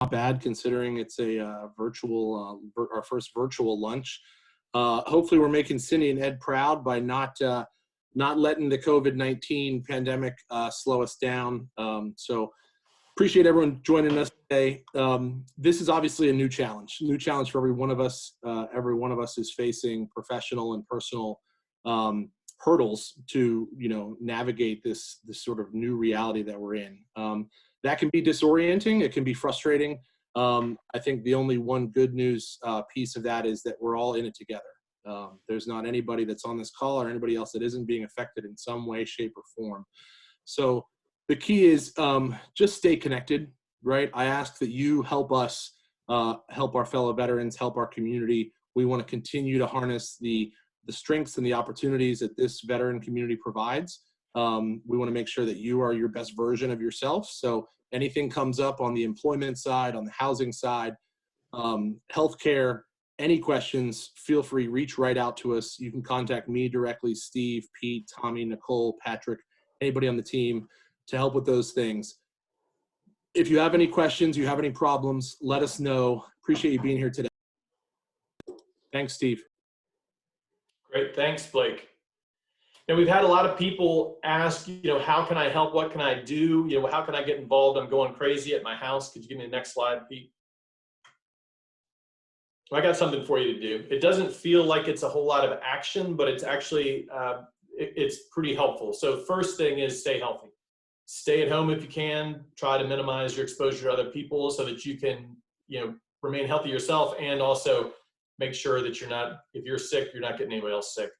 not bad considering it's a our first virtual lunch. Hopefully we're making Cindy and Ed proud by not letting the COVID-19 pandemic slow us down. So appreciate everyone joining us today. This is obviously a new challenge for every one of us. Every one of us is facing professional and personal hurdles to, navigate this sort of new reality that we're in. That can be disorienting. It can be frustrating. I think the only one good news piece of that is that we're all in it together. There's not anybody that's on this call or anybody else that isn't being affected in some way, shape, or form. So the key is just stay connected, right? I ask that you help us, help our fellow veterans, help our community. We want to continue to harness the strengths and the opportunities that this veteran community provides. We want to make sure that you are your best version of yourself. So anything comes up on the employment side, on the housing side, healthcare, any questions, feel free, reach right out to us. You can contact me directly, Steve, Pete, Tommy, Nicole, Patrick, anybody on the team to help with those things. If you have any questions, you have any problems, let us know. Appreciate you being here today. Thanks, Steve. Great, thanks, Blake. And we've had a lot of people ask, how can I help? What can I do? How can I get involved? I'm going crazy at my house. Could you give me the next slide, Pete? I got something for you to do. It doesn't feel like it's a whole lot of action, but it's actually, it's pretty helpful. So first thing is stay healthy. Stay at home if you can. Try to minimize your exposure to other people so that you can, remain healthy yourself, and also make sure that if you're sick, you're not getting anybody else sick.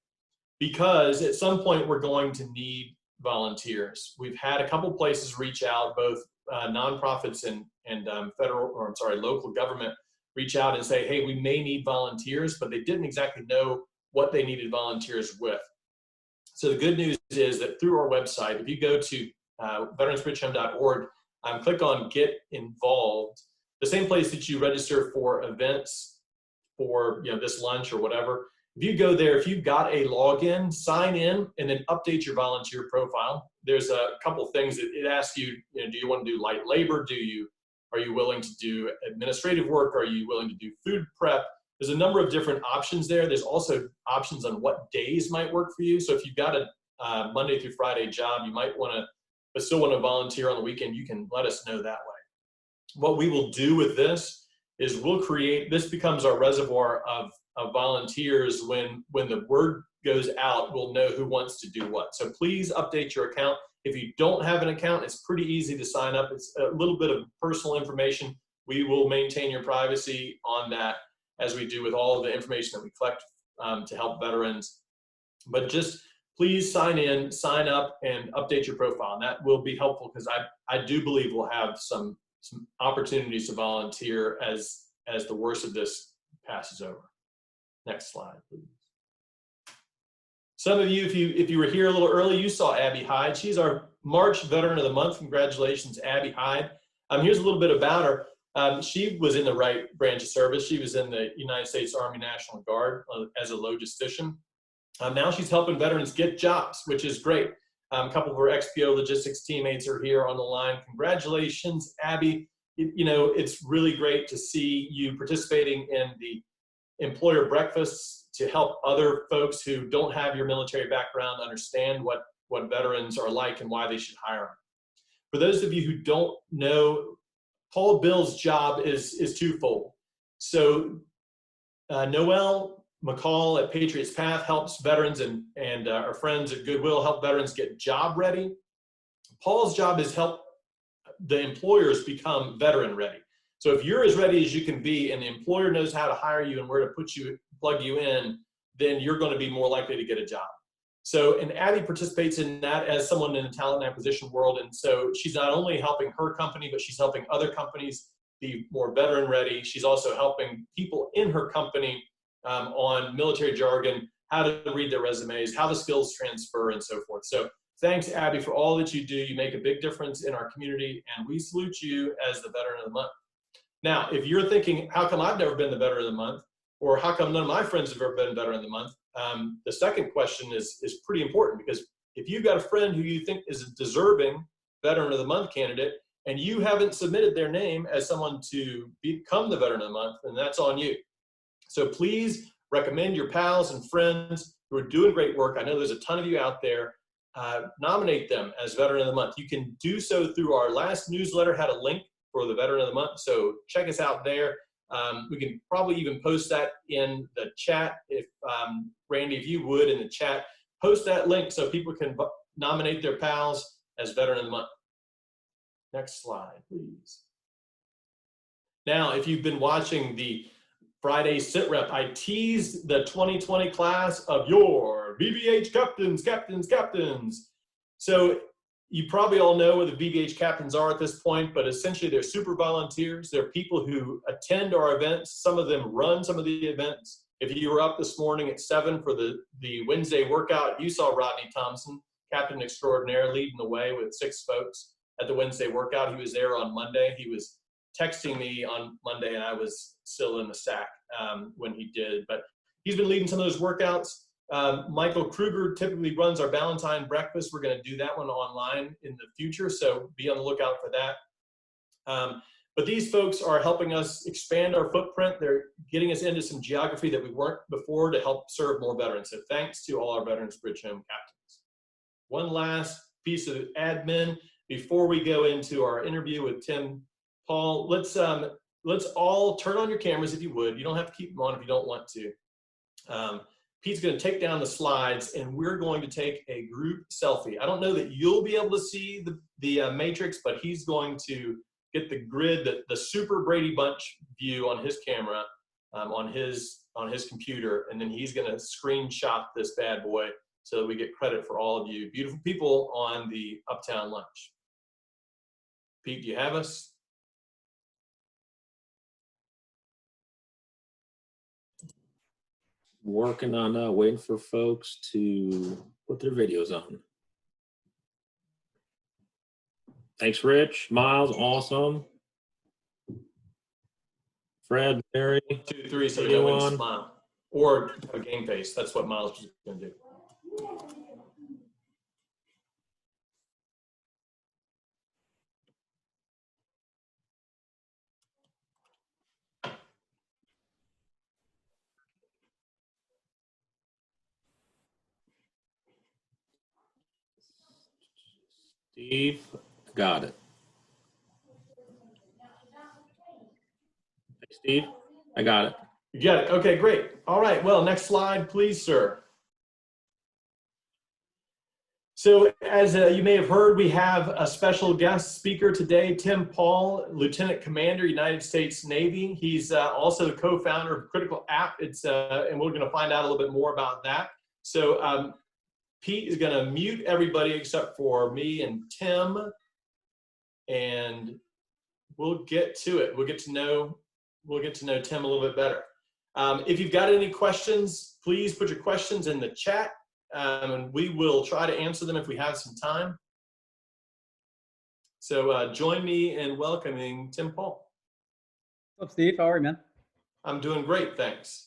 Because at some point we're going to need volunteers. We've had a couple places reach out, both nonprofits and local government reach out and say, hey, we may need volunteers, but they didn't exactly know what they needed volunteers with. So the good news is that through our website, if you go to veteransbridgehome.org, click on Get Involved, the same place that you register for events for this lunch or whatever. If you go there, if you've got a login, sign in and then update your volunteer profile. There's a couple things that it asks you, do you want to do light labor? Are you willing to do administrative work? Are you willing to do food prep? There's a number of different options there. There's also options on what days might work for you. So if you've got a Monday through Friday job, you might want to, but still want to volunteer on the weekend, you can let us know that way. What we will do with this is this becomes our reservoir of volunteers. When the word goes out, we'll know who wants to do what. So please update your account. If you don't have an account, it's pretty easy to sign up. It's a little bit of personal information. We will maintain your privacy on that, as we do with all of the information that we collect to help veterans. But just please sign in, sign up, and update your profile. And that will be helpful, because I do believe we'll have some opportunities to volunteer as the worst of this passes over. Next slide, please. Some of you, if you were here a little early, you saw Abby Hyde. She's our March Veteran of the Month. Congratulations, Abby Hyde. Here's a little bit about her. She was in the right branch of service. She was in the United States Army National Guard as a logistician. Now she's helping veterans get jobs, which is great. A couple of her XPO logistics teammates are here on the line. Congratulations, Abby. It's really great to see you participating in the employer breakfasts to help other folks who don't have your military background understand what veterans are like and why they should hire them. For those of you who don't know, Paul Bill's job is twofold. So Noel McCall at Patriots Path helps veterans, and our friends at Goodwill help veterans get job ready. Paul's job is help the employers become veteran ready. So if you're as ready as you can be and the employer knows how to hire you and where to plug you in, then you're going to be more likely to get a job. So, and Abby participates in that as someone in the talent acquisition world. And so she's not only helping her company, but she's helping other companies be more veteran ready. She's also helping people in her company on military jargon, how to read their resumes, how the skills transfer, and so forth. So thanks, Abby, for all that you do. You make a big difference in our community, and we salute you as the Veteran of the Month. Now, if you're thinking, how come I've never been the Veteran of the Month? Or how come none of my friends have ever been Veteran of the Month? The second question is pretty important, because if you've got a friend who you think is a deserving Veteran of the Month candidate, and you haven't submitted their name as someone to become the Veteran of the Month, then that's on you. So please recommend your pals and friends who are doing great work. I know there's a ton of you out there. Nominate them as Veteran of the Month. You can do so through our last newsletter, had a link for the Veteran of the Month. So check us out there. We can probably even post that in the chat. If Randy, if you would, in the chat, post that link so people can nominate their pals as Veteran of the Month. Next slide, please. Now, if you've been watching the Friday Sit Rep, I teased the 2020 class of your VBH Captains. So you probably all know what the VBH Captains are at this point, but essentially they're super volunteers. They're people who attend our events. Some of them run some of the events. If you were up this morning at 7 for the Wednesday workout, you saw Rodney Thompson, Captain Extraordinaire, leading the way with 6 folks at the Wednesday workout. He was there on Monday. He was texting me on Monday, and I was still in the sack when he did. But he's been leading some of those workouts. Michael Kruger typically runs our Valentine breakfast. We're going to do that one online in the future, so be on the lookout for that. But these folks are helping us expand our footprint. They're getting us into some geography that we weren't before to help serve more veterans. So thanks to all our Veterans Bridge Home Captains. One last piece of admin before we go into our interview with Tim Paul. Let's all turn on your cameras if you would. You don't have to keep them on if you don't want to. Pete's going to take down the slides, and we're going to take a group selfie. I don't know that you'll be able to see the matrix, but he's going to get the grid, the Super Brady Bunch view on his camera, on his computer, and then he's going to screenshot this bad boy so that we get credit for all of you beautiful people on the Uptown Lunch. Pete, do you have us? Working on waiting for folks to put their videos on. Thanks, Rich. Miles, awesome. Fred, Barry. 2, 3, so we know when to smile. Or have a game face. That's what Miles is going to do. Steve, got it. Hey, Steve, I got it. You got it. Okay, great. All right. Well, next slide, please, sir. So as you may have heard, we have a special guest speaker today, Tim Paul, Lieutenant Commander, United States Navy. He's also the co-founder of Critical App. And we're going to find out a little bit more about that. So Pete is going to mute everybody except for me and Tim, and we'll get to it. We'll get to know Tim a little bit better. If you've got any questions, please put your questions in the chat, and we will try to answer them if we have some time. So join me in welcoming Tim Paul. What's up, Steve? How are you, man? I'm doing great, thanks.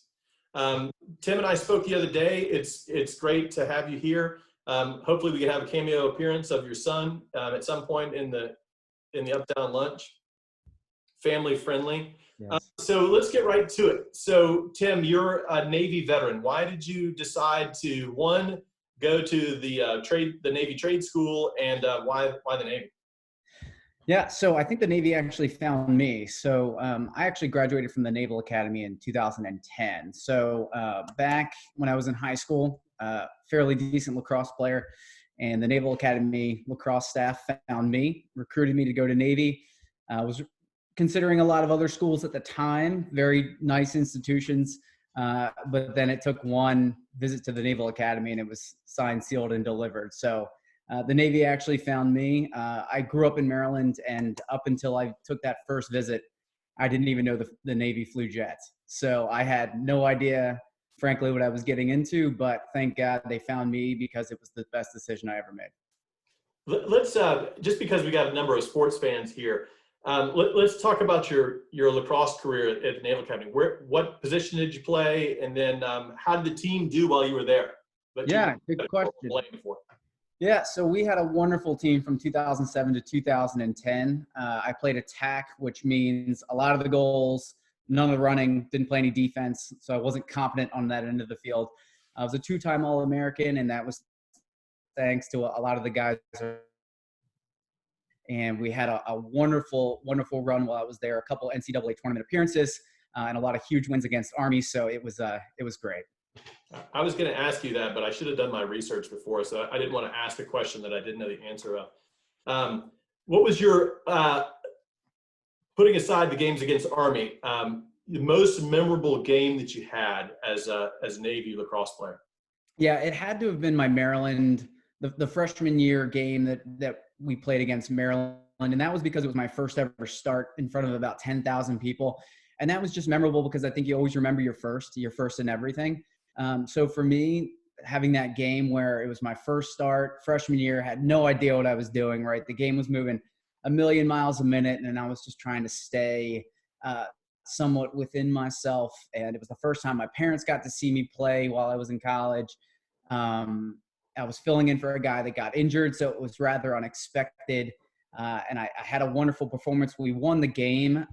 Tim and I spoke the other day. It's great to have you here. Hopefully we can have a cameo appearance of your son at some point in the Uptown Lunch. Family friendly. Yes. So let's get right to it. So Tim, you're a Navy veteran. Why did you decide to, one, go to the Navy Trade School, and why the Navy? Yeah, so I think the Navy actually found me. So I actually graduated from the Naval Academy in 2010. So back when I was in high school, fairly decent lacrosse player, and the Naval Academy lacrosse staff found me, recruited me to go to Navy. I was considering a lot of other schools at the time, very nice institutions, but then it took one visit to the Naval Academy and it was signed, sealed, and delivered. So the Navy actually found me. I grew up in Maryland, and up until I took that first visit, I didn't even know the Navy flew jets. So I had no idea, frankly, what I was getting into, but thank God they found me because it was the best decision I ever made. Let's, just because we got a number of sports fans here, let's talk about your lacrosse career at the Naval Academy. What position did you play, and then how did the team do while you were there? Yeah, good question. Yeah, so we had a wonderful team from 2007 to 2010. I played attack, which means a lot of the goals, none of the running, didn't play any defense, so I wasn't competent on that end of the field. I was a two-time All-American, and that was thanks to a lot of the guys. And we had a wonderful, wonderful run while I was there, a couple NCAA tournament appearances, and a lot of huge wins against Army, so it was great. I was going to ask you that, but I should have done my research before, so I didn't want to ask a question that I didn't know the answer of. What was your, putting aside the games against Army, the most memorable game that you had as a Navy lacrosse player? Yeah, it had to have been my Maryland, the freshman year game that we played against Maryland, and that was because it was my first ever start in front of about 10,000 people, and that was just memorable because I think you always remember your first in everything. So for me, having that game where it was my first start, freshman year, had no idea what I was doing, right? The game was moving a million miles a minute, and I was just trying to stay somewhat within myself. And it was the first time my parents got to see me play while I was in college. I was filling in for a guy that got injured, so it was rather unexpected. And I had a wonderful performance. We won the game.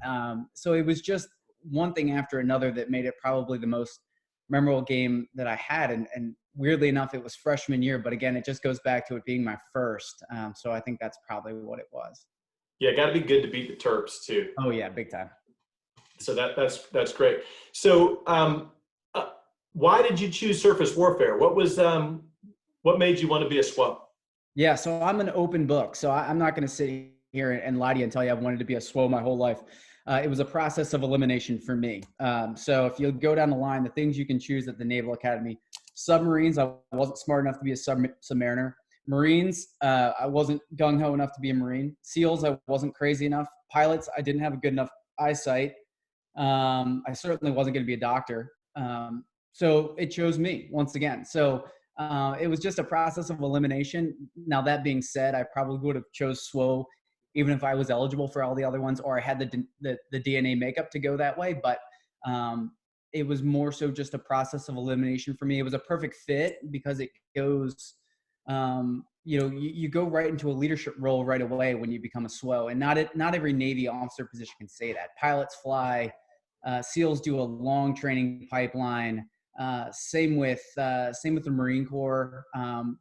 So it was just one thing after another that made it probably the most memorable game that I had. And weirdly enough, it was freshman year, but again, it just goes back to it being my first. So I think that's probably what it was. Yeah, got to be good to beat the Terps too. Oh yeah, big time. So that's great. So why did you choose surface warfare? What made you want to be a SWO? Yeah, so I'm an open book. So I'm not going to sit here and lie to you and tell you I've wanted to be a SWO my whole life. It was a process of elimination for me. So if you go down the line, the things you can choose at the Naval Academy: submarines, I wasn't smart enough to be a submariner. Marines, I wasn't gung-ho enough to be a Marine. SEALs, I wasn't crazy enough. Pilots, I didn't have a good enough eyesight. I certainly wasn't going to be a doctor. So it chose me once again. So it was just a process of elimination. Now, that being said, I probably would have chose SWO even if I was eligible for all the other ones, or I had the DNA makeup to go that way. But it was more so just a process of elimination for me. It was a perfect fit because it goes, you go right into a leadership role right away when you become a SWO. And not every Navy officer position can say that. Pilots fly, SEALs do a long training pipeline. Same with the Marine Corps.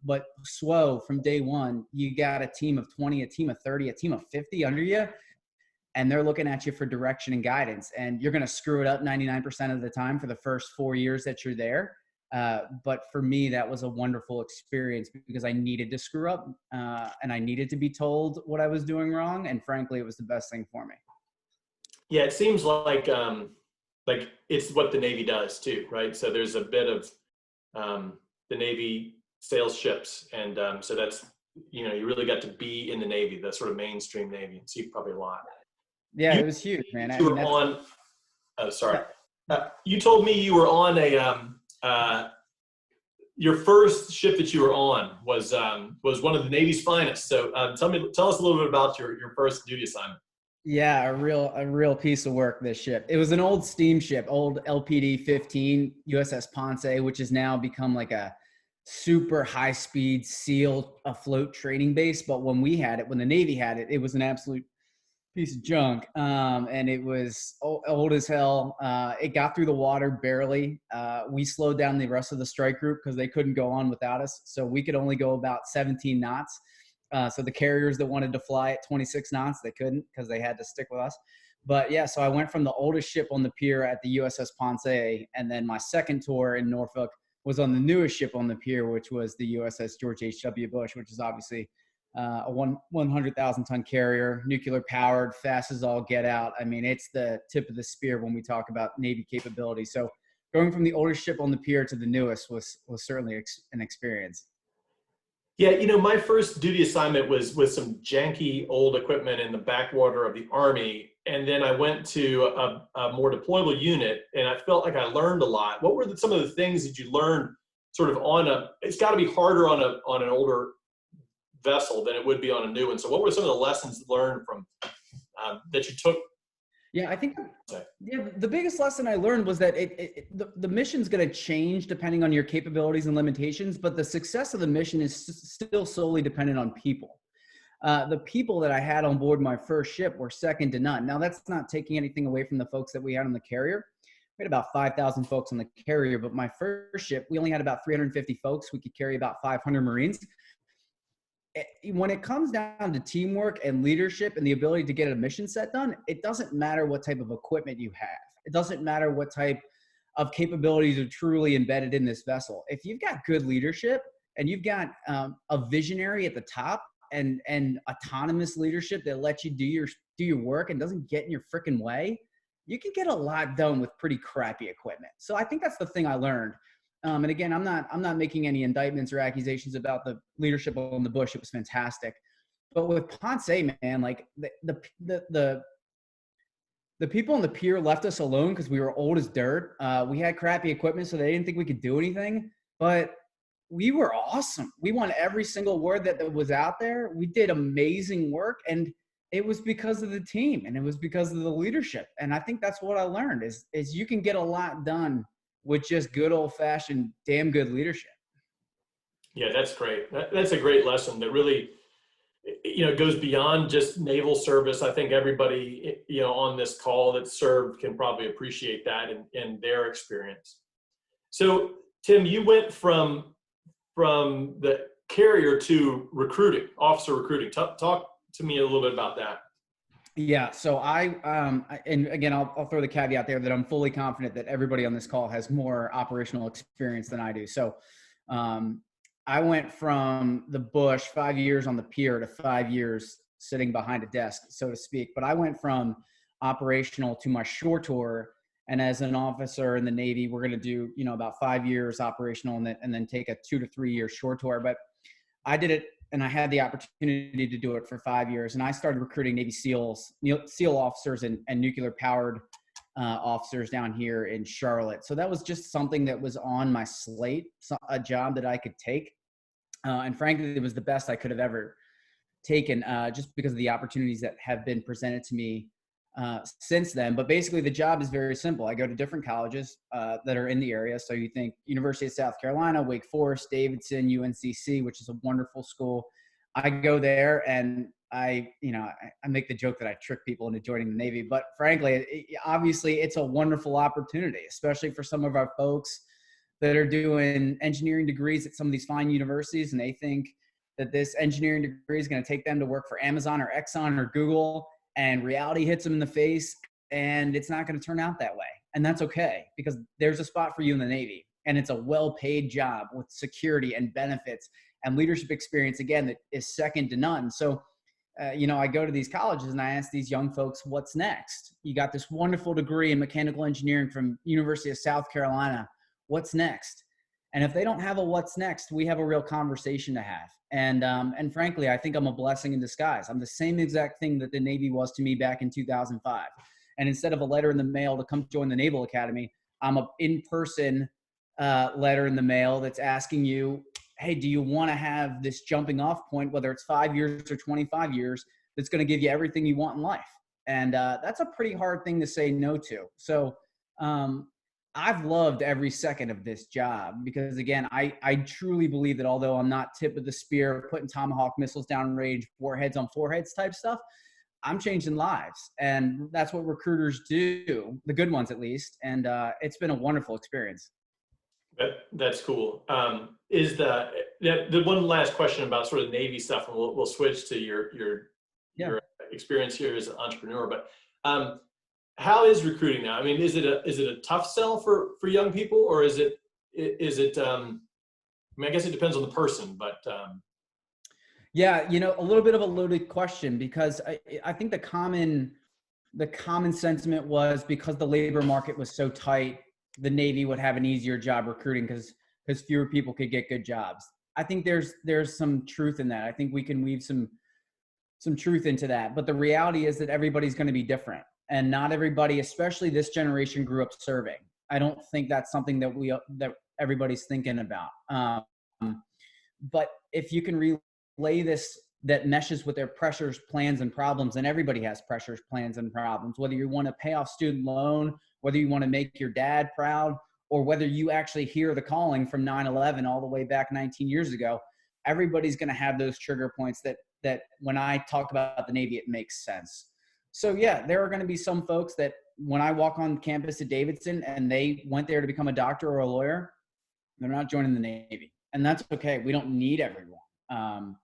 But SWO, from day one, you got a team of 20, a team of 30, a team of 50 under you, and they're looking at you for direction and guidance. And you're going to screw it up 99% of the time for the first 4 years that you're there. But for me, that was a wonderful experience because I needed to screw up, and I needed to be told what I was doing wrong. And frankly, it was the best thing for me. Yeah, it seems like it's what the Navy does too, right? So there's a bit of the Navy sails ships, and so that's, you really got to be in the Navy, the sort of mainstream Navy, and see probably a lot. Yeah, it was huge, man. You were on. Oh, sorry. You told me you were on your first ship that you were on was one of the Navy's finest. So tell us a little bit about your first duty assignment. Yeah, a real piece of work, this ship. It was an old steamship, old LPD-15 USS Ponce, which has now become like a super high-speed SEAL afloat training base. But when the Navy had it, it was an absolute piece of junk. And it was old as hell. It got through the water barely. We slowed down the rest of the strike group because they couldn't go on without us. So we could only go about 17 knots. So the carriers that wanted to fly at 26 knots, they couldn't because they had to stick with us. But yeah, so I went from the oldest ship on the pier at the USS Ponce, and then my second tour in Norfolk was on the newest ship on the pier, which was the USS George H.W. Bush, which is obviously a 100,000-ton carrier, nuclear powered, fast as all get out. I mean, it's the tip of the spear when we talk about Navy capability. So going from the oldest ship on the pier to the newest was certainly an experience. Yeah, my first duty assignment was with some janky old equipment in the backwater of the Army. And then I went to a more deployable unit, and I felt like I learned a lot. What were some of the things that you learned sort of it's got to be harder on an older vessel than it would be on a new one. So what were some of the lessons learned from that you took Yeah, I think Say. the biggest lesson I learned was that the mission's going to change depending on your capabilities and limitations, but the success of the mission is still solely dependent on people. The people that I had on board my first ship were second to none. Now, that's not taking anything away from the folks that we had on the carrier. We had about 5,000 folks on the carrier, but my first ship, we only had about 350 folks. We could carry about 500 Marines. When it comes down to teamwork and leadership and the ability to get a mission set done, it doesn't matter what type of equipment you have. It doesn't matter what type of capabilities are truly embedded in this vessel. If you've got good leadership and you've got a visionary at the top and autonomous leadership that lets you do your work and doesn't get in your freaking way, you can get a lot done with pretty crappy equipment. So I think that's the thing I learned. And again, I'm not making any indictments or accusations about the leadership on the Bush. It was fantastic. But with Ponce, man, like the people on the pier left us alone because we were old as dirt. We had crappy equipment, so they didn't think we could do anything. But we were awesome. We won every single word that was out there. We did amazing work, and it was because of the team, and it was because of the leadership. And I think that's what I learned is you can get a lot done with just good old-fashioned damn good leadership. Yeah, that's great. That's a great lesson that really, goes beyond just naval service. I think everybody, on this call that served can probably appreciate that in their experience. So, Tim, you went from the carrier to recruiting, officer recruiting. Talk to me a little bit about that. Yeah. So and again, I'll throw the caveat there that I'm fully confident that everybody on this call has more operational experience than I do. So I went from the Bush 5 years on the pier to 5 years sitting behind a desk, so to speak. But I went from operational to my shore tour. And as an officer in the Navy, we're going to do, about 5 years operational and then take a 2 to 3 year shore tour. But I did it, and I had the opportunity to do it for 5 years. And I started recruiting Navy SEALs, SEAL officers and nuclear powered officers down here in Charlotte. So that was just something that was on my slate, a job that I could take. And frankly, it was the best I could have ever taken just because of the opportunities that have been presented to me since then. But basically the job is very simple. I go to different colleges that are in the area. So you think University of South Carolina, Wake Forest, Davidson, UNCC, which is a wonderful school. I go there and I make the joke that I trick people into joining the Navy, but frankly, obviously it's a wonderful opportunity, especially for some of our folks that are doing engineering degrees at some of these fine universities. And they think that this engineering degree is going to take them to work for Amazon or Exxon or Google, and reality hits them in the face, and it's not going to turn out that way. And that's okay, because there's a spot for you in the Navy, and it's a well-paid job with security and benefits and leadership experience, again, that is second to none. So, I go to these colleges and I ask these young folks, what's next? You got this wonderful degree in mechanical engineering from University of South Carolina. What's next? And if they don't have a what's next, we have a real conversation to have. And frankly, I think I'm a blessing in disguise. I'm the same exact thing that the Navy was to me back in 2005. And instead of a letter in the mail to come join the Naval Academy, I'm an in-person letter in the mail that's asking you, hey, do you want to have this jumping off point, whether it's 5 years or 25 years, that's going to give you everything you want in life? And that's a pretty hard thing to say no to. So I've loved every second of this job because, again, I truly believe that although I'm not tip of the spear, putting Tomahawk missiles downrange, warheads on foreheads type stuff, I'm changing lives. And that's what recruiters do, the good ones at least. And it's been a wonderful experience. That's cool. Is the one last question about sort of Navy stuff, and we'll switch to your experience here as an entrepreneur. But how is recruiting now? I mean, is it a tough sell for young people, or is it? I mean, I guess it depends on the person, but. Yeah, a little bit of a loaded question, because I think the common sentiment was because the labor market was so tight, the Navy would have an easier job recruiting because fewer people could get good jobs. I think there's some truth in that. I think we can weave some truth into that. But the reality is that everybody's going to be different, and not everybody, especially this generation, grew up serving. I don't think that's something that everybody's thinking about. But if you can relay this that meshes with their pressures, plans, and problems. And everybody has pressures, plans, and problems, whether you want to pay off student loan, whether you want to make your dad proud, or whether you actually hear the calling from 9/11 all the way back 19 years ago. Everybody's going to have those trigger points that when I talk about the Navy, it makes sense. So yeah, there are going to be some folks that when I walk on campus at Davidson and they went there to become a doctor or a lawyer, they're not joining the Navy, and that's okay. We don't need everyone.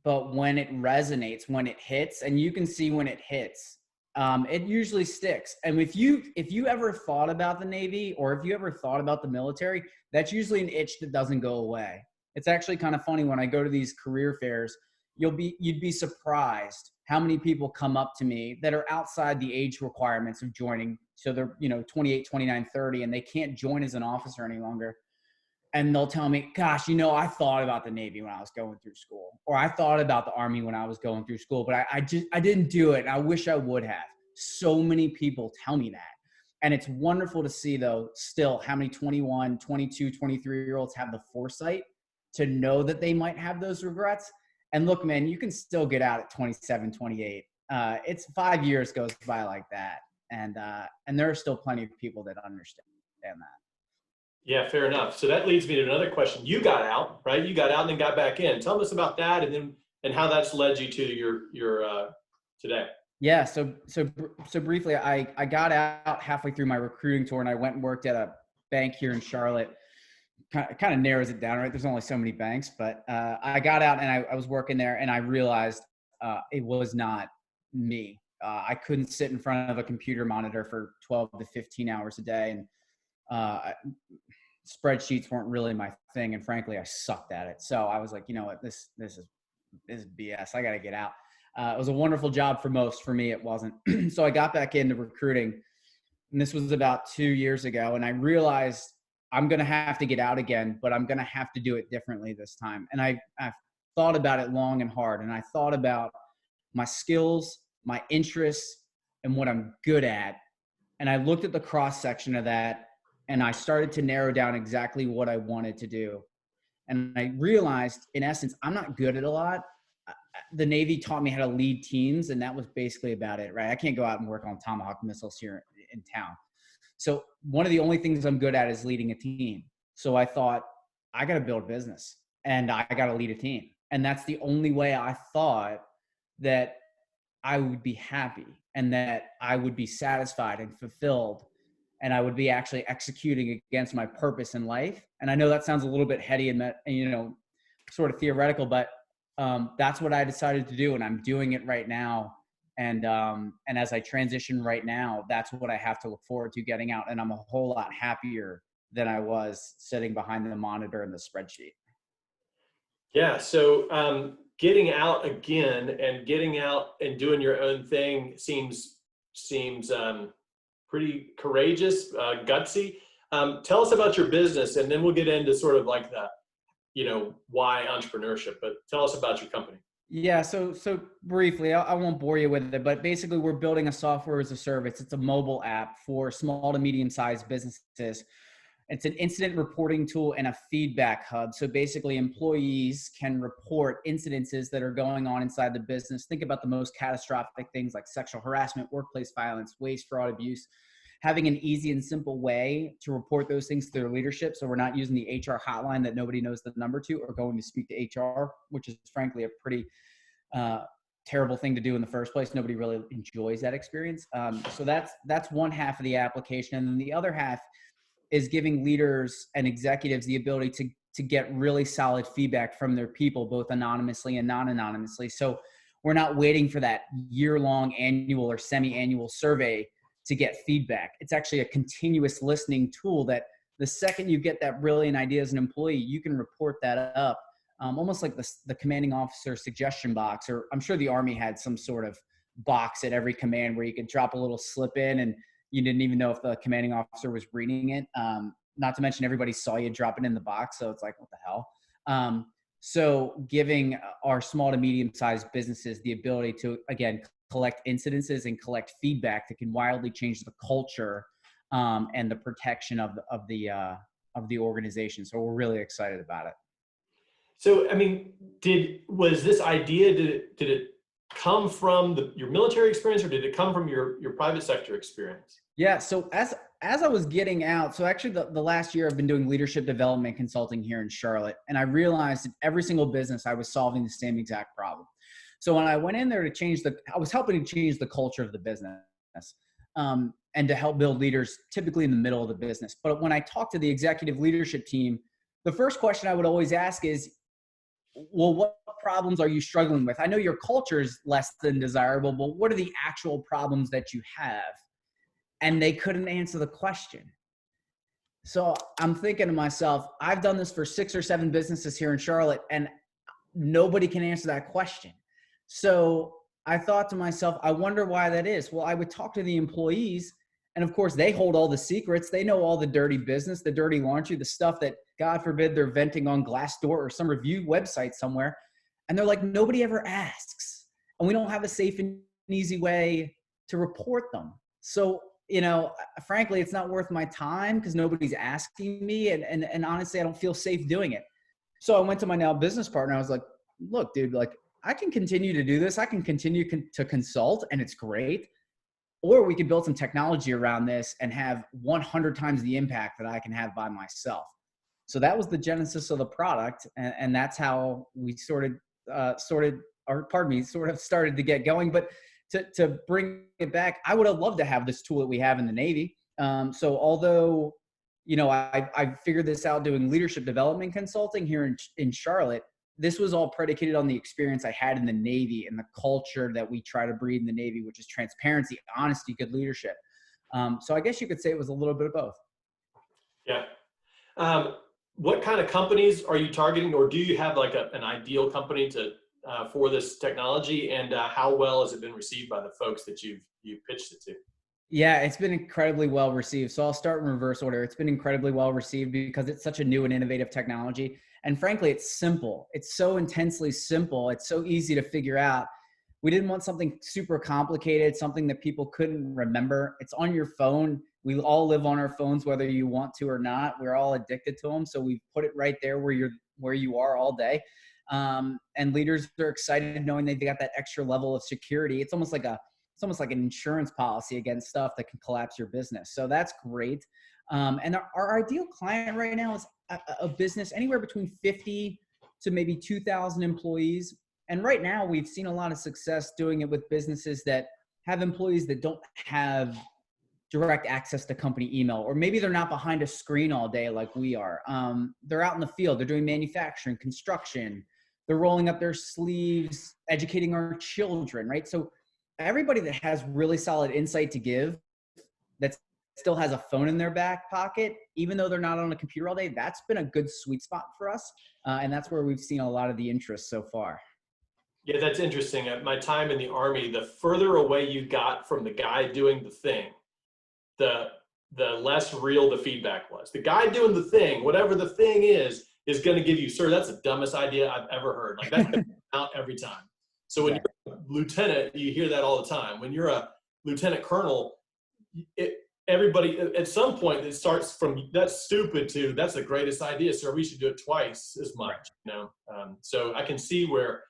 But when it resonates, when it hits, and you can see when it hits, it usually sticks. And if you ever thought about the Navy, or if you ever thought about the military, that's usually an itch that doesn't go away. It's actually kind of funny when I go to these career fairs, you'd be surprised how many people come up to me that are outside the age requirements of joining. So they're, 28, 29, 30, and they can't join as an officer any longer. And they'll tell me, gosh, I thought about the Navy when I was going through school, or I thought about the Army when I was going through school, but I didn't do it. And I wish I would have. So many people tell me that. And it's wonderful to see, though, still how many 21, 22, 23-year-olds have the foresight to know that they might have those regrets. And look, man, you can still get out at 27, 28. It's 5 years goes by like that. And there are still plenty of people that understand that. Yeah, fair enough. So that leads me to another question. You got out, right? You got out and then got back in. Tell us about that, and how that's led you to your today. Yeah. So briefly, I got out halfway through my recruiting tour, and I went and worked at a bank here in Charlotte. Kind of narrows it down, right? There's only so many banks, but I got out and I was working there, and I realized it was not me. I couldn't sit in front of a computer monitor for 12 to 15 hours a day, and spreadsheets weren't really my thing, and frankly I sucked at it. So I was like, you know what, this is BS. I got to get out. It was a wonderful job for most. For me, it wasn't. So I got back into recruiting, and this was about 2 years ago, and I realized I'm going to have to get out again, but I'm going to have to do it differently this time. And I thought about it long and hard, and I thought about my skills, my interests, and what I'm good at. And I looked at the cross section of that, and I started to narrow down exactly what I wanted to do. And I realized, in essence, I'm not good at a lot. The Navy taught me how to lead teams, and that was basically about it, right? I can't go out and work on Tomahawk missiles here in town. So one of the only things I'm good at is leading a team. So I thought, I got to build a business, and I got to lead a team. And that's the only way I thought that I would be happy, and that I would be satisfied and fulfilled, and I would be actually executing against my purpose in life. And I know that sounds a little bit heady and sort of theoretical, but that's what I decided to do, and I'm doing it right now. And as I transition right now, that's what I have to look forward to getting out. And I'm a whole lot happier than I was sitting behind the monitor and the spreadsheet. Yeah. So getting out again and getting out and doing your own thing seems pretty courageous, gutsy. Tell us about your business, and then we'll get into sort of like the, why entrepreneurship, but tell us about your company. Yeah. So briefly, I won't bore you with it, but basically we're building a software as a service. It's a mobile app for small to medium-sized businesses. It's an incident reporting tool and a feedback hub. So basically employees can report incidences that are going on inside the business. Think about the most catastrophic things like sexual harassment, workplace violence, waste, fraud, abuse. Having an easy and simple way to report those things to their leadership. So we're not using the HR hotline that nobody knows the number to, or going to speak to HR, which is frankly a pretty terrible thing to do in the first place. Nobody really enjoys that experience. So that's one half of the application. And then the other half is giving leaders and executives the ability to get really solid feedback from their people, both anonymously and non-anonymously. So we're not waiting for that year-long annual or semi-annual survey to get feedback. It's actually a continuous listening tool that the second you get that brilliant idea as an employee, you can report that up, almost like the commanding officer suggestion box, or I'm sure the Army had some sort of box at every command where you could drop a little slip in and you didn't even know if the commanding officer was reading it. Not to mention everybody saw you drop it in the box. So it's like, what the hell? So giving our small to medium-sized businesses the ability to, again, collect incidences and collect feedback that can wildly change the culture and the protection of the organization. So we're really excited about it. So, I mean, was this idea, did it come from your military experience, or did it come from your private sector experience? Yeah. So as I was getting out, so actually the last year I've been doing leadership development consulting here in Charlotte, and I realized that every single business I was solving the same exact problem. So when I went in there I was helping to change the culture of the business, and to help build leaders typically in the middle of the business. But when I talked to the executive leadership team, the first question I would always ask is, well, what problems are you struggling with? I know your culture is less than desirable, but what are the actual problems that you have? And they couldn't answer the question. So I'm thinking to myself, I've done this for 6 or 7 businesses here in Charlotte, and nobody can answer that question. So I thought to myself, I wonder why that is. Well, I would talk to the employees, and of course they hold all the secrets. They know all the dirty business, the dirty laundry, the stuff that, God forbid, they're venting on Glassdoor or some review website somewhere. And they're like, nobody ever asks. And we don't have a safe and easy way to report them. So, frankly, it's not worth my time because nobody's asking me. And honestly, I don't feel safe doing it. So I went to my now business partner. I was like, look, dude, like, I can continue to do this. I can continue to consult, and it's great. Or we could build some technology around this and have 100 times the impact that I can have by myself. So that was the genesis of the product. And that's how we sort of started to get going. But to bring it back, I would have loved to have this tool that we have in the Navy. So although, I figured this out doing leadership development consulting here in Charlotte, this was all predicated on the experience I had in the Navy and the culture that we try to breed in the Navy, which is transparency, honesty, good leadership. So I guess you could say it was a little bit of both. Yeah. What kind of companies are you targeting, or do you have like an ideal company for this technology, and how well has it been received by the folks that you've pitched it to? Yeah, it's been incredibly well received. So I'll start in reverse order. It's been incredibly well received because it's such a new and innovative technology. And frankly, it's simple. It's so intensely simple. It's so easy to figure out. We didn't want something super complicated, something that people couldn't remember. It's on your phone. We all live on our phones, whether you want to or not. We're all addicted to them. So we put it right there where you are all day. And leaders are excited knowing they've got that extra level of security. It's almost like an insurance policy against stuff that can collapse your business. So that's great. And our ideal client right now is a business anywhere between 50 to maybe 2,000 employees. And right now we've seen a lot of success doing it with businesses that have employees that don't have direct access to company email, or maybe they're not behind a screen all day like we are. They're out in the field. They're doing manufacturing, construction. They're rolling up their sleeves, educating our children, right? So everybody that has really solid insight to give, that still has a phone in their back pocket, even though they're not on a computer all day, that's been a good sweet spot for us. And that's where we've seen a lot of the interest so far. Yeah, that's interesting. At my time in the Army, the further away you got from the guy doing the thing, the less real the feedback was. The guy doing the thing, whatever the thing is going to give you, sir, that's the dumbest idea I've ever heard. Like that's out every time. So when you're a lieutenant, you hear that all the time. When you're a lieutenant colonel, everybody at some point it starts from that's stupid to that's the greatest idea, sir. We should do it twice as much. So I can see where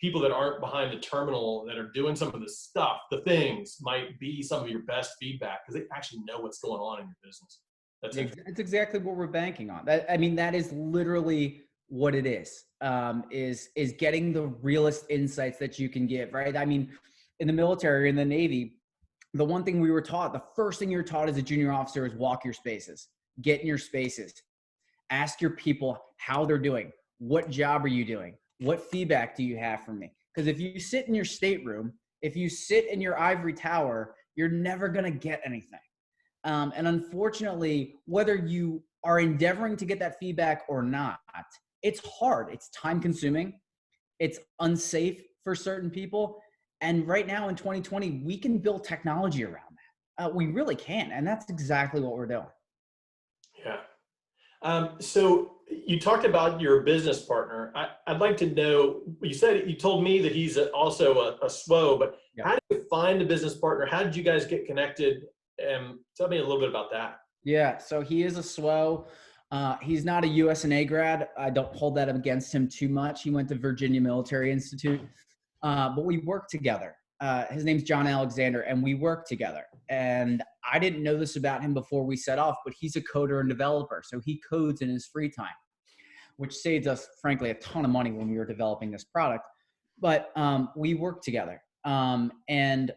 people that aren't behind the terminal that are doing some of the stuff, the things, might be some of your best feedback because they actually know what's going on in your business. It's exactly what we're banking on. That is literally what it is getting the realest insights that you can give, right? I mean, in the military, in the Navy, the one thing we were taught, the first thing you're taught as a junior officer is walk your spaces, get in your spaces, ask your people how they're doing. What job are you doing? What feedback do you have from me? Because if you sit in your stateroom, if you sit in your ivory tower, you're never going to get anything. And unfortunately, whether you are endeavoring to get that feedback or not, it's hard. It's time consuming. It's unsafe for certain people. And right now in 2020, we can build technology around that. We really can. And that's exactly what we're doing. Yeah. So you talked about your business partner. I'd like to know, you told me that he's also a SWO, but how did you find a business partner? How did you guys get connected? Tell me a little bit about that. Yeah, so he is a SWO. He's not a USNA grad. I don't hold that against him too much. He went to Virginia Military Institute, but we worked together. His name's John Alexander, and we work together. And I didn't know this about him before we set off, but he's a coder and developer. So he codes in his free time, which saved us, frankly, a ton of money when we were developing this product. But we work together. And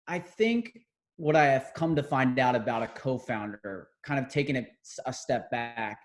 I think what I have come to find out about a co-founder, kind of taking it a step back,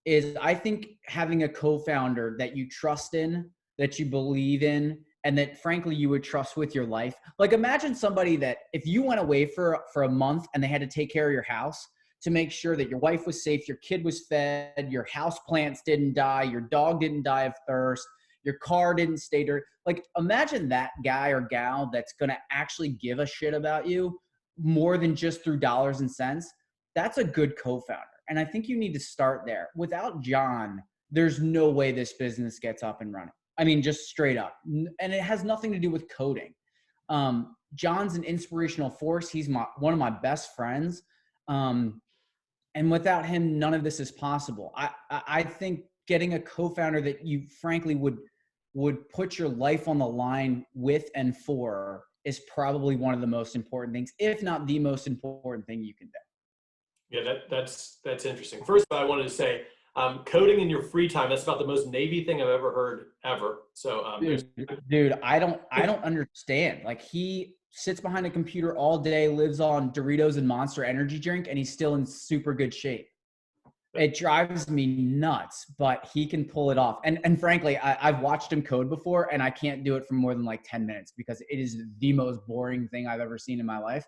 is I think having a co-founder that you trust in, that you believe in, and that frankly you would trust with your life. Like imagine somebody that if you went away for a month and they had to take care of your house to make sure that your wife was safe, your kid was fed, your house plants didn't die, your dog didn't die of thirst, your car didn't stay dirty. Like imagine that guy or gal that's gonna actually give a shit about you more than just through dollars and cents. That's a good co-founder. And I think you need to start there. Without John, there's no way this business gets up and running. I mean, just straight up. And it has nothing to do with coding. John's an inspirational force. He's one of my best friends. And without him, none of this is possible. I think getting a co-founder that you frankly would put your life on the line with and for is probably one of the most important things, if not the most important thing you can do. Yeah, that's interesting. First of all, I wanted to say, coding in your free time, that's about the most Navy thing I've ever heard ever. So dude, I don't understand. Like he sits behind a computer all day, lives on Doritos and Monster Energy drink, and he's still in super good shape. It drives me nuts, but he can pull it off. And frankly, I've watched him code before, and I can't do it for more than like 10 minutes because it is the most boring thing I've ever seen in my life.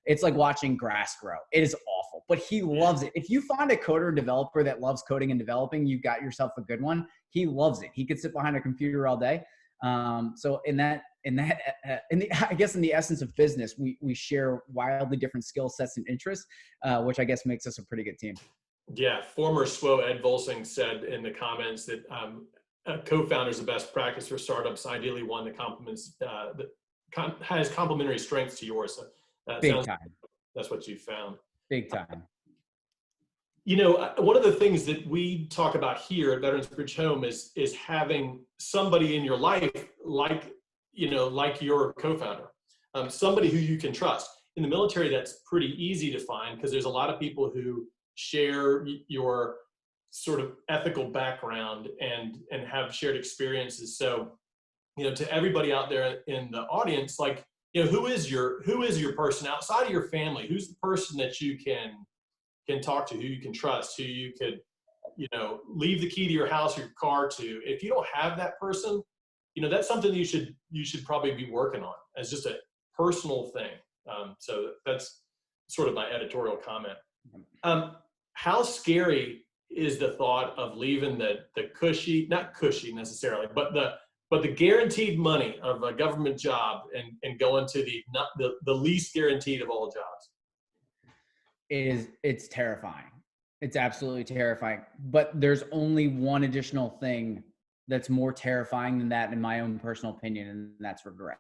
It's like watching grass grow. It is awful, but he loves it. If you find a coder developer that loves coding and developing, you've got yourself a good one. He loves it. He could sit behind a computer all day. So I guess in the essence of business, we share wildly different skill sets and interests, which I guess makes us a pretty good team. Yeah, former SWO Ed Volsing said in the comments that a co-founder is the best practice for startups, ideally one that complements, has complementary strengths to yours. So Big time. That's what you found. Big time. You know, one of the things that we talk about here at Veterans Bridge Home is having somebody in your life like your co-founder, somebody who you can trust. In the military, that's pretty easy to find because there's a lot of people who share your sort of ethical background and have shared experiences. So, you know, to everybody out there in the audience, like, you know, who is your person outside of your family? Who's the person that you can talk to, who you can trust, who you could, you know, leave the key to your house or your car to? If you don't have that person, you know, that's something you should probably be working on as just a personal thing. So that's sort of my editorial comment. How scary is the thought of leaving the cushy, not cushy necessarily, but the guaranteed money of a government job and going to the least guaranteed of all jobs? It's terrifying. It's absolutely terrifying. But there's only one additional thing that's more terrifying than that, in my own personal opinion, and that's regret.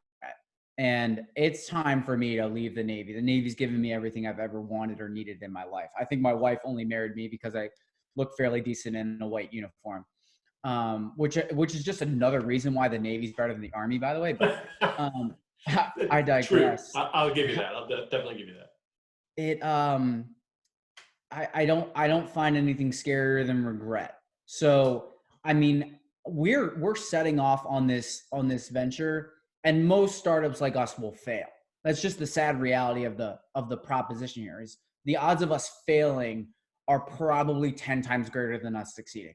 And it's time for me to leave the Navy. The Navy's given me everything I've ever wanted or needed in my life. I think my wife only married me because I look fairly decent in a white uniform, which is just another reason why the Navy's better than the Army, by the way. But I digress. True. I'll give you that. I'll definitely give you that. I don't find anything scarier than regret. So, I mean, we're setting off on this venture, and most startups like us will fail. That's just the sad reality of the proposition here. Is the odds of us failing are probably 10 times greater than us succeeding.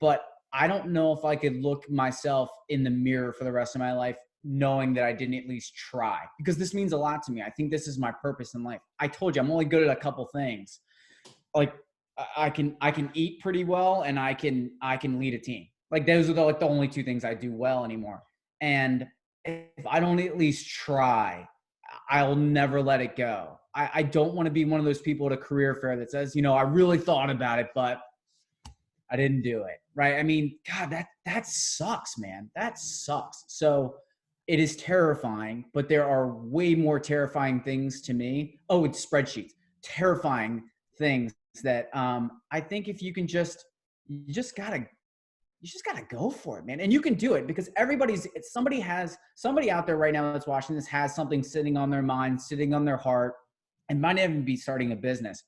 But I don't know if I could look myself in the mirror for the rest of my life knowing that I didn't at least try, because this means a lot to me. I think this is my purpose in life. I told you I'm only good at a couple things. Like I can eat pretty well, and I can lead a team. Like those are the only two things I do well anymore. And if I don't at least try, I'll never let it go. I don't want to be one of those people at a career fair that says, you know, I really thought about it, but I didn't do it. Right. I mean, God, that sucks, man. That sucks. So it is terrifying, but there are way more terrifying things to me. Oh, it's spreadsheets. Terrifying things that I think if you can you just gotta go for it, man. And you can do it because somebody out there right now that's watching this has something sitting on their mind, sitting on their heart, and might even be starting a business.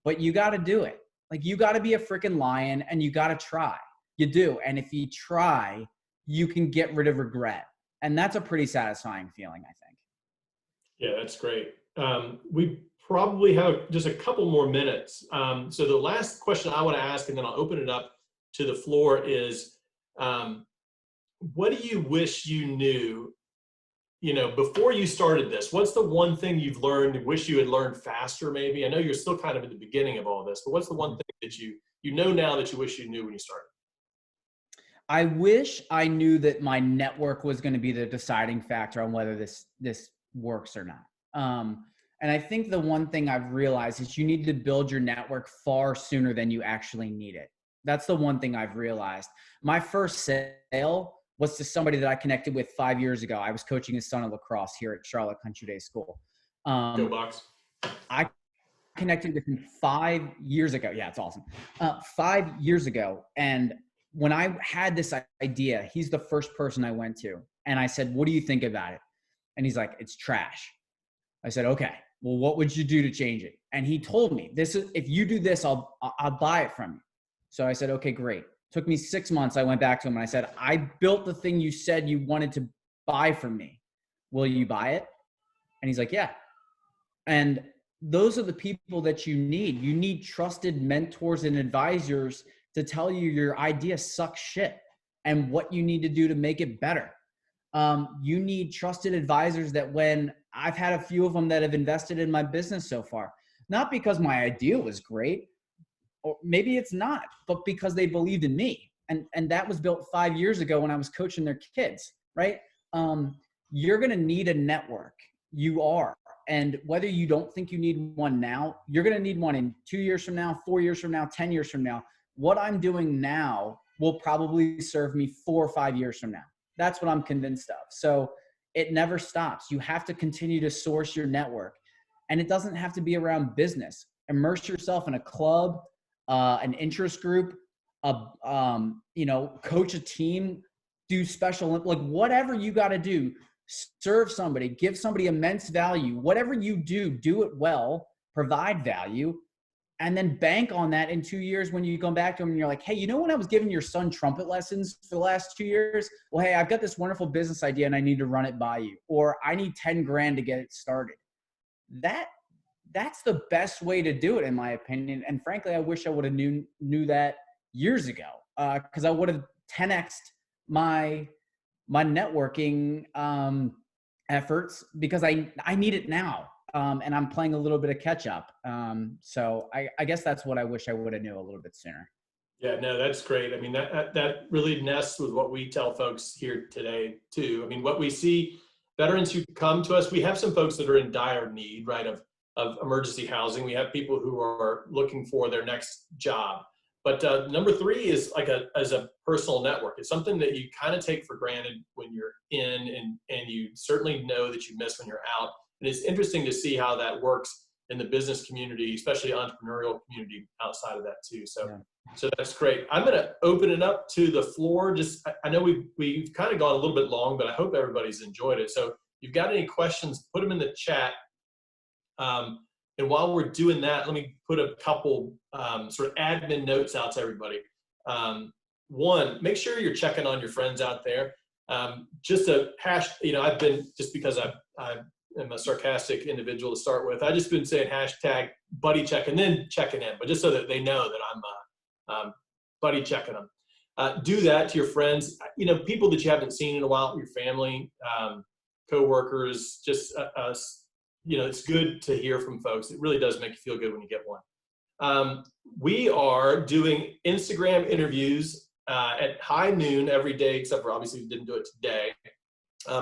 But you got to do it. Like, you got to be a freaking lion, and you got to try. You do. And if you try, you can get rid of regret. And that's a pretty satisfying feeling, I think. Yeah, that's great. We probably have just a couple more minutes. So the last question I want to ask, and then I'll open it up to the floor, is what do you wish you knew, before you started this? What's the one thing you've learned and wish you had learned faster, maybe? I know you're still kind of at the beginning of all this, but what's the one thing that you know now that you wish you knew when you started? I wish I knew that my network was going to be the deciding factor on whether this works or not. And I think the one thing I've realized is you need to build your network far sooner than you actually need it. That's the one thing I've realized. My first sale was to somebody that I connected with 5 years ago. I was coaching his son at lacrosse here at Charlotte Country Day School. Go Bucks. I connected with him 5 years ago. Yeah, it's awesome. 5 years ago. And when I had this idea, he's the first person I went to. And I said, what do you think about it? And he's like, it's trash. I said, okay, well, what would you do to change it? And he told me, if you do this, I'll buy it from you. So I said, okay, great. Took me 6 months. I went back to him and I said, I built the thing you said you wanted to buy from me. Will you buy it? And he's like, yeah. And those are the people that you need. You need trusted mentors and advisors to tell you your idea sucks shit and what you need to do to make it better. You need trusted advisors that when I've had a few of them that have invested in my business so far, not because my idea was great, or maybe it's not, but because they believed in me. And that was built 5 years ago when I was coaching their kids, right? You're going to need a network. You are. And whether you don't think you need one now, you're going to need one in 2 years from now, 4 years from now, 10 years from now. What I'm doing now will probably serve me 4 or 5 years from now. That's what I'm convinced of. So it never stops. You have to continue to source your network. And it doesn't have to be around business. Immerse yourself in a club, an interest group, coach a team, do special, like whatever you got to do, serve somebody, give somebody immense value. Whatever you do it well, provide value, and then bank on that in 2 years when you go back to them and you're like, hey, when I was giving your son trumpet lessons for the last 2 years? Well, hey, I've got this wonderful business idea and I need to run it by you, or I need 10 grand to get it started. That's the best way to do it, in my opinion. And frankly, I wish I would have knew that years ago, because I would have 10x'd my networking efforts, because I need it now. And I'm playing a little bit of catch up. So I guess that's what I wish I would have knew a little bit sooner. Yeah, no, that's great. I mean, that really nests with what we tell folks here today too. I mean, what we see, veterans who come to us, we have some folks that are in dire need, right, of emergency housing. We have people who are looking for their next job. But number 3 is as a personal network. It's something that you kind of take for granted when you're in, and you certainly know that you miss when you're out. And it's interesting to see how that works in the business community, especially entrepreneurial community outside of that too. So that's great. I'm going to open it up to the floor. I know we've kind of gone a little bit long, but I hope everybody's enjoyed it. So if you've got any questions, put them in the chat. And while we're doing that, let me put a couple sort of admin notes out to everybody. One, make sure you're checking on your friends out there. Just a hash, I've been, just because I am a sarcastic individual to start with, I've just been saying hashtag buddy check and then checking in, but just so that they know that I'm buddy checking them. Do that to your friends, people that you haven't seen in a while, your family, coworkers, just it's good to hear from folks. It really does make you feel good when you get one. We are doing Instagram interviews at high noon every day, except for obviously we didn't do it today.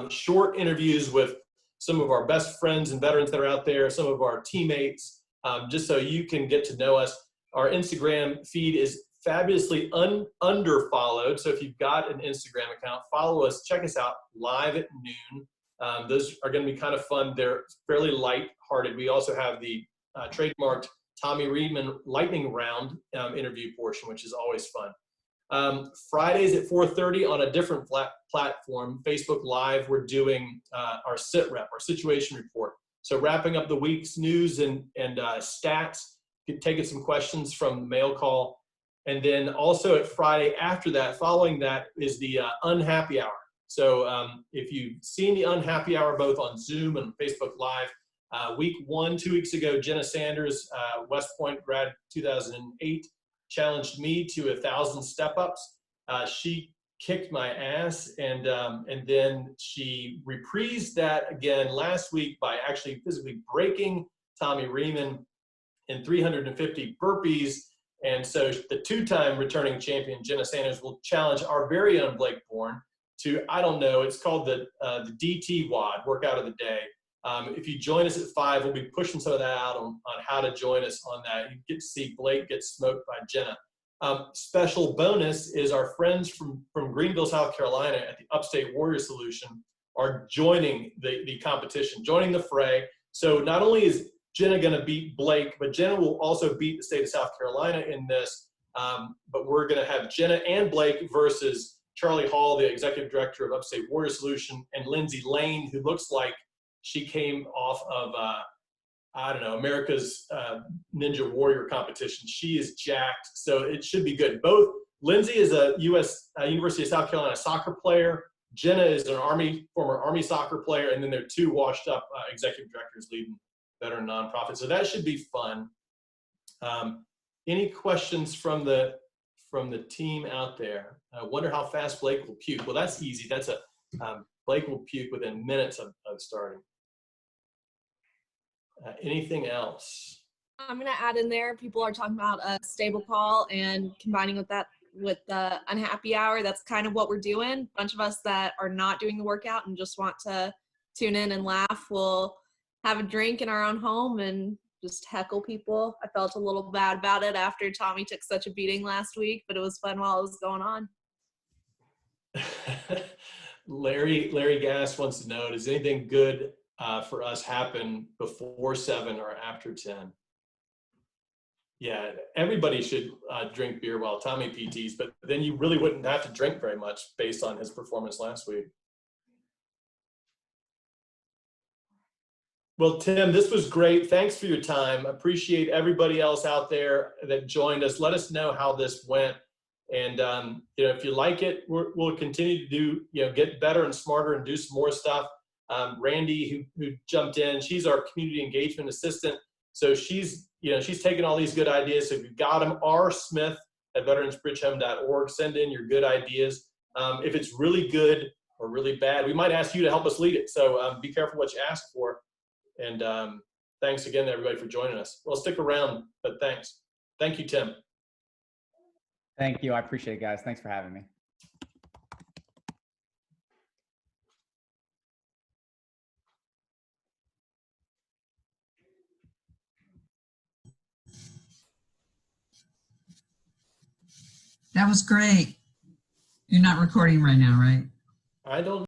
Short interviews with some of our best friends and veterans that are out there, some of our teammates, just so you can get to know us. Our Instagram feed is fabulously under-followed. So if you've got an Instagram account, follow us, check us out live at noon. Those are going to be kind of fun. They're fairly light-hearted. We also have the trademarked Tommy Reedman lightning round interview portion, which is always fun. Fridays at 4:30 on a different platform, Facebook Live, we're doing our sit rep, our situation report. So wrapping up the week's news and stats, taking some questions from the mail call. And then also at Friday after that, following that, is the Unhappy Hour. So if you've seen the Unhappy Hour both on Zoom and Facebook Live, week 1, 2 weeks ago, Jenna Sanders, West Point grad 2008, challenged me to 1,000 step-ups. She kicked my ass, and then she reprised that again last week by actually physically breaking Tommy Riemann in 350 burpees. And so the 2-time returning champion, Jenna Sanders, will challenge our very own Blake Bourne to, I don't know, it's called the DT WOD, workout of the day. If you join us at 5, we'll be pushing some of that out on how to join us on that. You get to see Blake get smoked by Jenna. Special bonus is our friends from Greenville, South Carolina at the Upstate Warrior Solution are joining the competition, joining the fray. So not only is Jenna going to beat Blake, but Jenna will also beat the state of South Carolina in this. But we're going to have Jenna and Blake versus Charlie Hall, the executive director of Upstate Warrior Solution, and Lindsay Lane, who looks like she came off of, I don't know, America's Ninja Warrior competition. She is jacked, so it should be good. Both, Lindsay is a University of South Carolina soccer player. Jenna is an former Army soccer player, and then they're 2 washed up executive directors leading veteran nonprofits. So that should be fun. Any questions from the team out there? I wonder how fast Blake will puke. Well, that's easy. That's Blake will puke within minutes of starting. Anything else? I'm going to add in there, people are talking about a stable call and combining with that with the Unhappy Hour. That's kind of what we're doing. A bunch of us that are not doing the workout and just want to tune in and laugh will have a drink in our own home and just heckle people. I felt a little bad about it after Tommy took such a beating last week, but it was fun while it was going on. Larry Gass wants to know, does anything good for us happen before 7 or after 10? Yeah, everybody should drink beer while Tommy PTs, but then you really wouldn't have to drink very much based on his performance last week. Well, Tim, this was great. Thanks for your time. Appreciate everybody else out there that joined us. Let us know how this went. And, if you like it, we'll continue to do, get better and smarter and do some more stuff. Randy, who jumped in, she's our community engagement assistant. So she's taking all these good ideas. So if you've got them, rsmith@veteransbridgehome.org, send in your good ideas. If it's really good or really bad, we might ask you to help us lead it. So be careful what you ask for. And thanks again, everybody, for joining us. Well, stick around, but thanks. Thank you, Tim. Thank you. I appreciate it, guys. Thanks for having me. That was great. You're not recording right now, right? I don't